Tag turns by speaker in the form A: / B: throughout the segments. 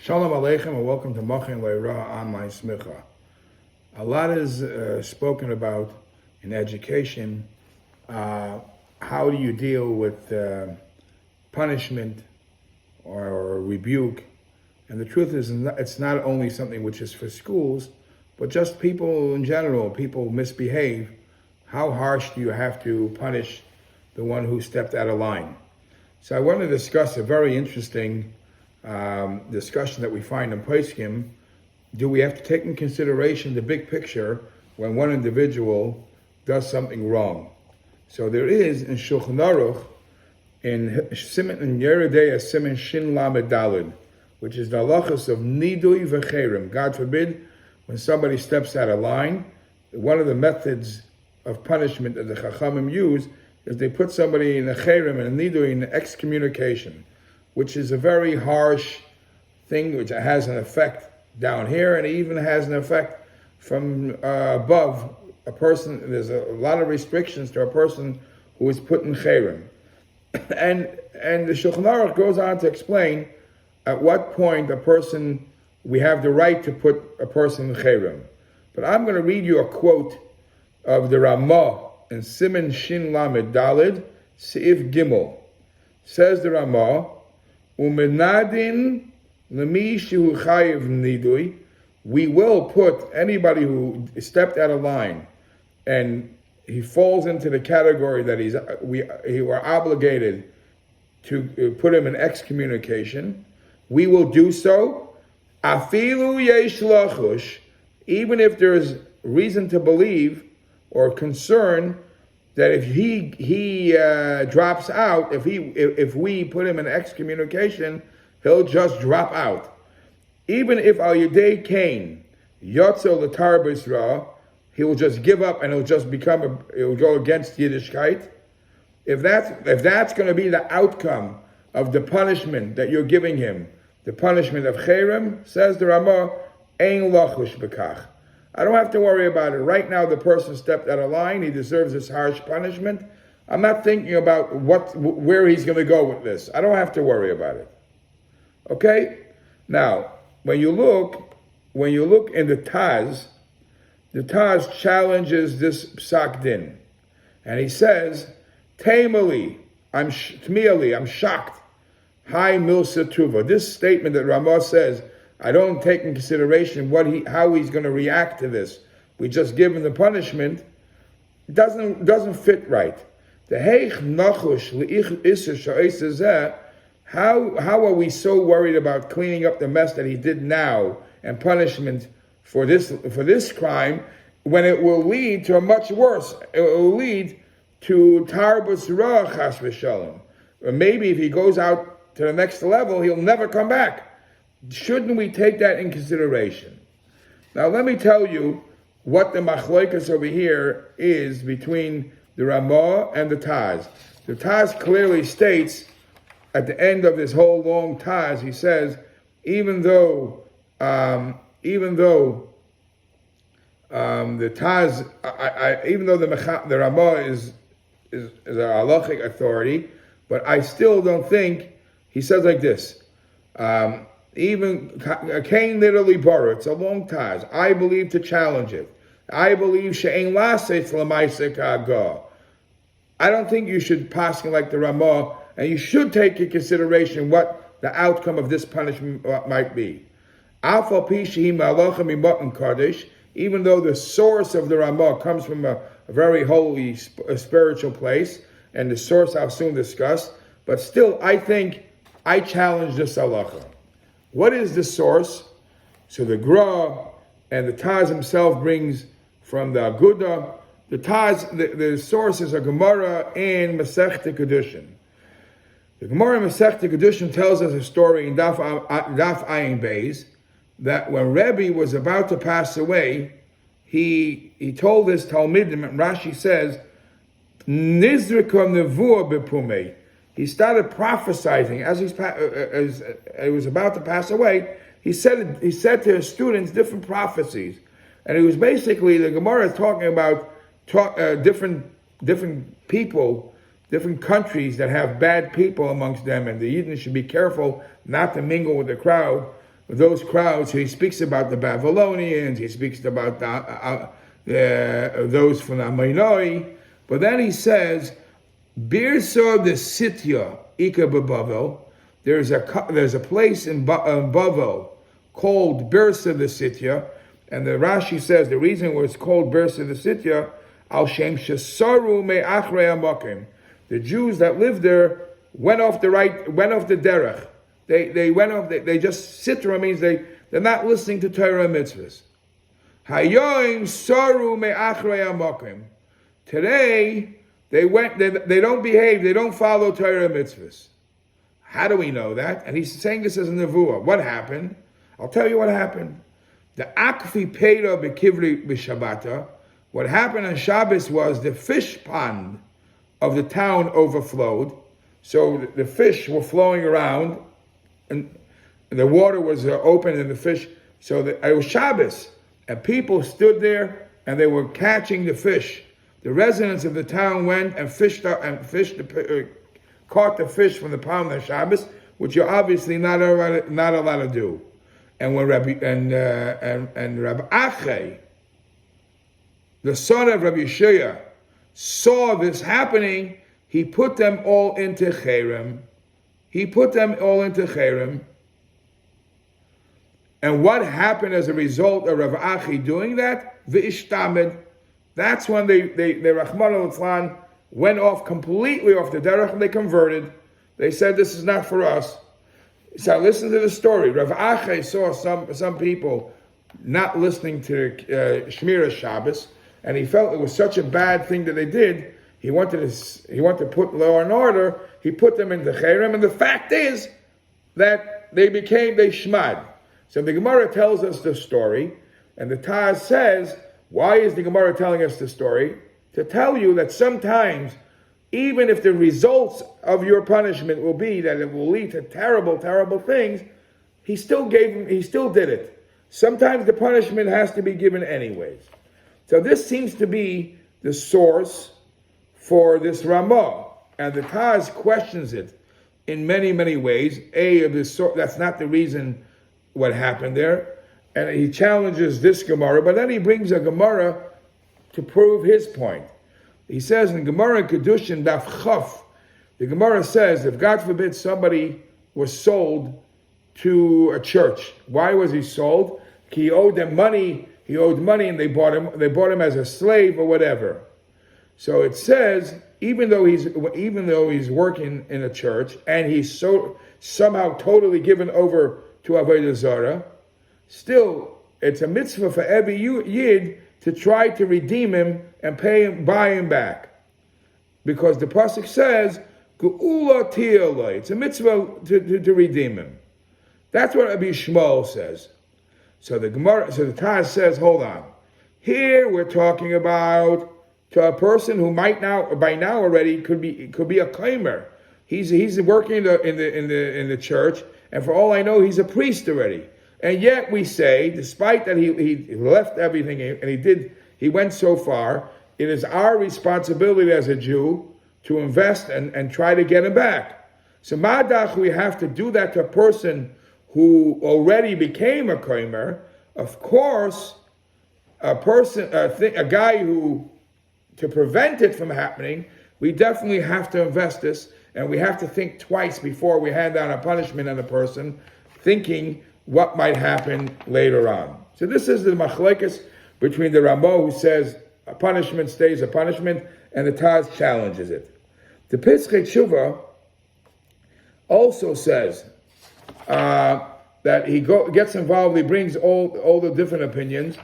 A: Shalom Aleichem and welcome to Machin Le'Ra Online Smicha. A lot is spoken about in education. How do you deal with punishment or rebuke? And the truth is, it's not only something which is for schools, but just people in general. People misbehave. How harsh do you have to punish the one who stepped out of line? So I want to discuss a very interesting discussion that we find in Poskim. Do we have to take in consideration the big picture when one individual does something wrong? So there is in Shulchan Aruch, in Yeridei Siman Shin Lamed Daled, which is the halachas of Nidui v'Cherem. God forbid, when somebody steps out of line, one of the methods of punishment that the Chachamim use is they put somebody in a Cherem and a Nidui in excommunication, which is a very harsh thing, which has an effect down here, and it even has an effect from above a person. There's a lot of restrictions to a person who is put in Cherem. And the Shulchan Aruch goes on to explain at what point we have the right to put a person in Cherem. But I'm going to read you a quote of the Ramah in Siman Shin Lamed Daled, Seif Gimel. Says the Ramah, Umenadin lemi shehu chayiv nidui. We will put anybody who stepped out of line and he falls into the category that we were obligated to put him in excommunication. We will do so. Afilu yesh lachush, even if there is reason to believe or concern that if he drops out, if we put him in excommunication, he'll just drop out. Even if al yedei kain yotzo l'tar b'Yisrael, he will just give up and he'll go against Yiddishkeit. If that's going to be the outcome of the punishment that you're giving him, the punishment of Cherem, says the Ramah, ein lachush b'kach. I don't have to worry about it. Right now, the person stepped out of line. He deserves this harsh punishment. I'm not thinking about where he's going to go with this. I don't have to worry about it. Okay? Now, when you look in the Taz challenges this psak din, and he says, "Taimali, I'm shocked. Hi milsa tuva." This statement that Ramah says, I don't take in consideration how he's going to react to this. We just give him the punishment. Doesn't fit right. The heich nachush leich iser sha'iseh. How are we so worried about cleaning up the mess that he did now and punishment for this crime when it will lead to a much worse? It will lead to tarbus ra chas v'shalom. Or maybe if he goes out to the next level, he'll never come back. Shouldn't we take that in consideration? Now let me tell you what the machlokas over here is between the Ramah and the Taz. The Taz clearly states at the end of this whole long Taz, he says, even though the Taz, even though the Ramah is a halachic authority, but I still don't think, he says like this, even Cain literally borrowed. It's a long Taz. I believe to challenge it. I believe she'ein lasetz l'maaseh ka'agah. I don't think you should pass like the Ramah, and you should take into consideration what the outcome of this punishment might be. Afal pi shehi ma'alacha mimatan kadosh, even though the source of the Ramah comes from a very holy spiritual place, and the source I'll soon discuss, but still I think I challenge this halacha. What is the source? So the Gra and the Taz himself brings from the Aguda. The Taz, the source is a Gemara in Masechta Kedushin. The Gemara in Masechta Kedushin tells us a story in Daf Ayin Beis that when Rebbe was about to pass away, he told his Talmidim, and Rashi says, Nizrika nevuah bepumei. He started prophesizing as he was about to pass away. He said to his students different prophecies, and it was basically the Gemara is talking about different people, different countries that have bad people amongst them, and the Yidden should be careful not to mingle with the crowd. those crowds. He speaks about the Babylonians. He speaks about those from Amenoi. But then he says, Birsa the Sitya Ika Bavel. There's a place in Bavel called Birsa the Sitya, and the Rashi says the reason why it's called Birsa the Sitya, Al Shem Shesaru Me Achrei Amakim. The Jews that lived there went off the derech. They went off. They just sitra means they're not listening to Torah and mitzvahs. Hayoim Saru Me Achrei Amakim. Today they went. They don't behave. They don't follow Torah and mitzvahs. How do we know that? And he's saying this as a nevuah. What happened? I'll tell you what happened. The akfi peira bekivri b'shabbata. What happened on Shabbos was the fish pond of the town overflowed. So the fish were flowing around, and the water was open in the fish. So it was Shabbos, and people stood there and they were catching the fish. The residents of the town went and caught the fish from the pond on Shabbos, which you're obviously not allowed to do. And when Rabbi Achai, the son of Rabbi Yeshua, saw this happening, he put them all into cherem. And what happened as a result of Rav Achi doing that? V'ishtamed. That's when they Rachmana litzlan went off completely off the derech and they converted. They said, this is not for us. So listen to the story. Rav Achi saw some people not listening to Shmira Shabbos, and he felt it was such a bad thing that they did. He wanted to put law and order. He put them into cherem, and the fact is that they shmad. So the Gemara tells us the story, and the Taz says, why is the Gemara telling us the story? To tell you that sometimes, even if the results of your punishment will be that it will lead to terrible, terrible things, he still did it. Sometimes the punishment has to be given anyways. So this seems to be the source for this Ramah, and the Taz questions it in many, many ways. That's not the reason what happened there, and he challenges this Gemara, but then he brings a Gemara to prove his point. He says in Gemara Kedushin Daf Chaf, the Gemara says, if God forbid somebody was sold to a church, why was he sold? He owed them money. He owed money, and they bought him as a slave or whatever. So it says, even though he's working in a church and he's somehow totally given over to Avodah Zarah, still it's a mitzvah for every yid to try to redeem him and buy him back, because the pasuk says, "Geula tiyalei." It's a mitzvah to redeem him. That's what Rabbi Shmuel says. So the Taz says, hold on. Here we're talking about to a person who by now already could be a claimer. He's working in the church, and for all I know, he's a priest already. And yet we say, despite that he left everything and he went so far, it is our responsibility as a Jew to invest and try to get him back. So madach, we have to do that to a person who already became a kramer. Of course, a guy who, to prevent it from happening, we definitely have to invest this, and we have to think twice before we hand down a punishment on a person, thinking what might happen later on. So this is the machlekes between the Ramah, who says a punishment stays a punishment, and the Taz challenges it. The Pischei Tshuva also says that he gets involved. He brings all the different opinions.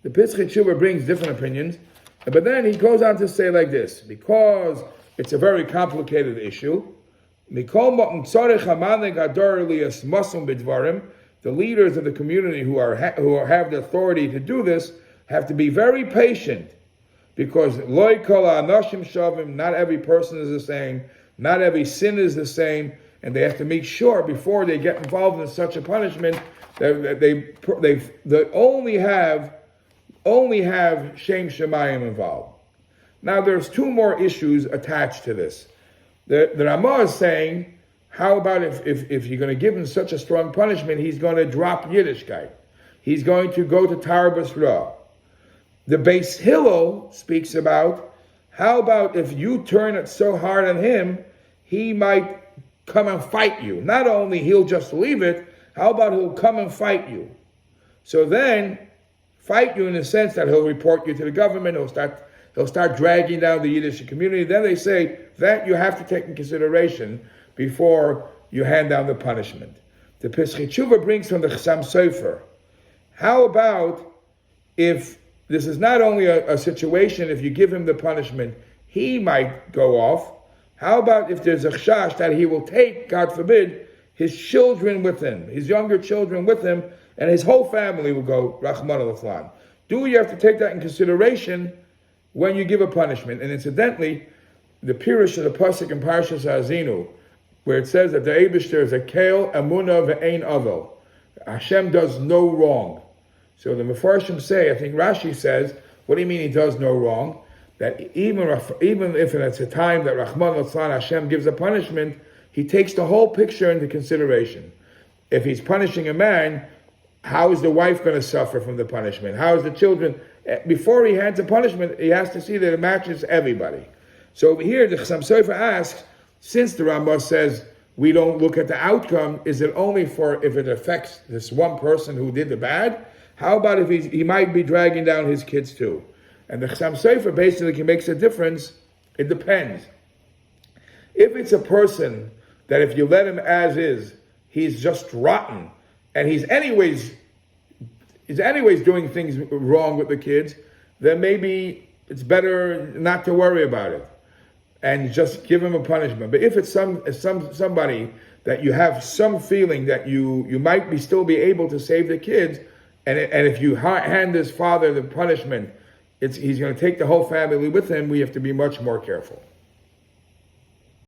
A: The Pischei Tshuva brings different opinions, but then he goes on to say like this, because it's a very complicated issue. The leaders of the community who have the authority to do this have to be very patient, because not every person is the same, not every sin is the same, and they have to make sure before they get involved in such a punishment that they only have Shem Shemayim involved. Now there's two more issues attached to this. The Ramah is saying How about if you're going to give him such a strong punishment, he's going to drop Yiddishkeit. He's going to go to Tarbas Ra. The Beis Hillel speaks about, how about if you turn it so hard on him, he might come and fight you. Not only he'll just leave it, how about he'll come and fight you? So then, fight you in the sense that he'll report you to the government, he'll start dragging down the Yiddish community. Then they say that you have to take in consideration before you hand down the punishment. The Pesach Tshuva brings from the Chassam Sofer. How about if this is not only a situation, if you give him the punishment, he might go off. How about if there's a chash that he will take, God forbid, his children with him, his younger children with him, and his whole family will go, Rahman al-Flan. You have to take that in consideration when you give a punishment. And incidentally, the Pirush of the Pasuk in Parshas Ha'azinu, where it says that the Eibishter is a Kale, Amunah, Ve'ein Avel. Hashem does no wrong. So the Mefarshim say, I think Rashi says, what do you mean he does no wrong? That even if it's a time that Rahman al-Flan, Hashem gives a punishment, he takes the whole picture into consideration. If he's punishing a man, how is the wife going to suffer from the punishment? How is the children? Before he hands a punishment, he has to see that it matches everybody. So over here, the Chassam Sofer asks, since the Rambam says we don't look at the outcome, is it only for if it affects this one person who did the bad? How about if he might be dragging down his kids too? And the Chassam Sofer basically makes a difference. It depends. If it's a person that if you let him as is, he's just rotten, and he's anyways doing things wrong with the kids, then maybe it's better not to worry about it and just give him a punishment. But if it's somebody that you have some feeling that you might still be able to save the kids, and if you hand this father the punishment, he's going to take the whole family with him, we have to be much more careful.